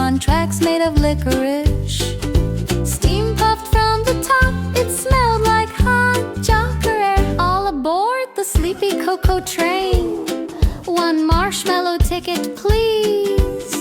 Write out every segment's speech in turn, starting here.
on tracks made of licorice. Steam puffed from the top, it smelled like hot chocolate air. All aboard the sleepy cocoa train. One marshmallow ticket, please.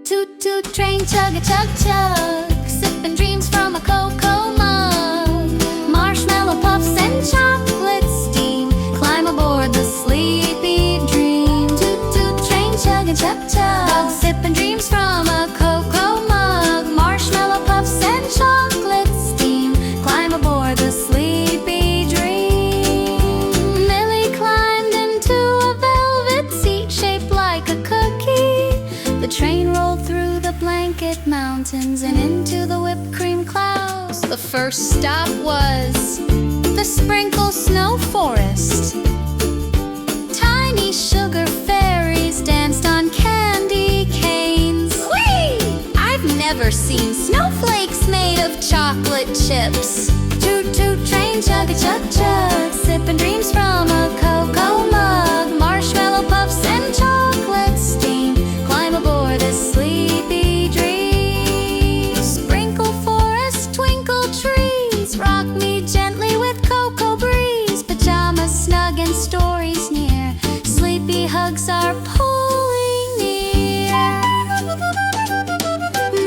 Toot toot train, chug a chug chug, sipping dreams from a cocoa mug. Marshmallow puffs and chocolate steam, climb aboard the sleepy dream. Toot toot train, chug a chug chug, sipping dreams from a cocoa mug. Marshmallow puffs and chocolate steam, climb aboard the sleepy dream. Millie climbed into a velvet seat shaped like a cookie. The train rolled through the blanket mountains and into the whipped cream clouds. The first stop was the sprinkle snow forest. Tiny sugar fairies danced on candy canes. Whee! I've never seen snowflakes made of chocolate chips. Toot toot train, chug a chug chug, sipping dreams from a cocoa mug. Marshmallow puffs and chocolate steam, climb aboard a sleepy dream. Sprinkle forest, twinkle trees, rock me gently with cocoa breeze. Pajamas snug and stories near, sleepy hugs are pulling near.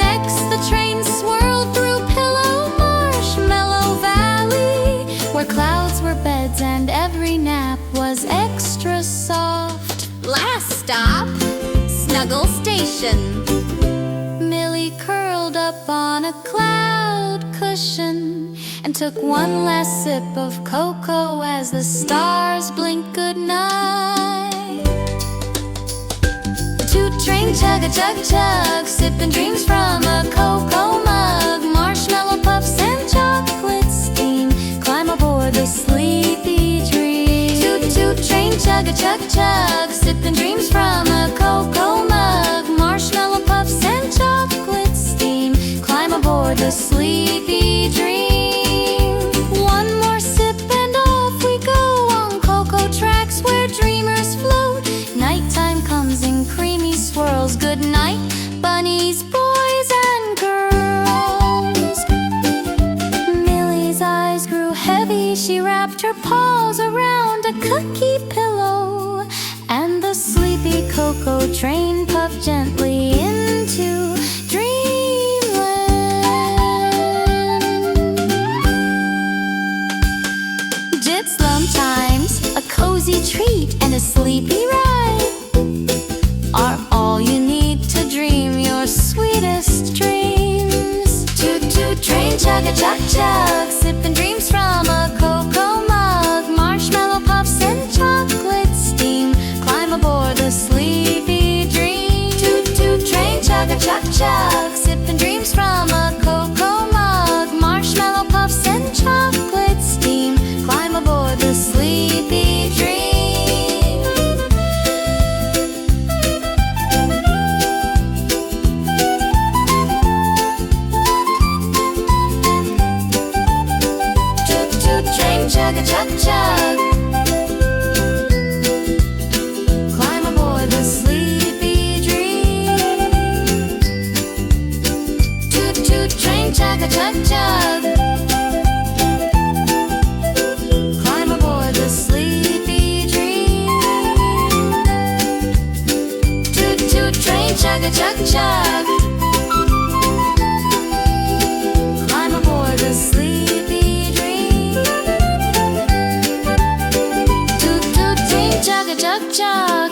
Next the train swirled through pillow marshmallow valley, where clouds were beds and every nap was extra soft. Last stop, Snuggle Station. Millie curled up on a cloud cushion and took one last sip of cocoa as the stars blinked goodnight. Toot train, chug a chug chug, sipping dreams from a cocoa mug. Marshmallow puffs and chocolate steam, climb aboard the sleepy dream. Toot toot train, chug a chug chug, sipping dreams from a cocoa mug. Marshmallow puffs and chocolate steam, climb aboard the sleepy dream. One more sip and off we go on cocoa tracks where dreamers float. Nighttime comes in creamy swirls. Good night, bunnies, boys and girls. Millie's eyes grew heavy. She wrapped her paws around a cookie pillow, and the sleepy cocoa train puffed gently into dreamland. It's lunchtimes, a cozy treat and a sleepy ride are all you need to dream your sweetest dreams. Toot toot train, chug a chug chug, sipping dreams from a cocoa mug. Marshmallow puffs and chocolate steam, climb aboard the sleepy dream. Toot toot train, chug a chug chug, sipping dreams from a cocoa mug. Marshmallow puffs and chocolate steam, climb aboard the sleepy dream. Toot toot train, chug a chug chug, climb aboard the sleepy dream. Toot toot train, chug a chug chug, climb aboard the sleepy dream. Toot toot train, chug a chug chug, climb aboard the sleepy dream. Toot toot train, chug a chug chug.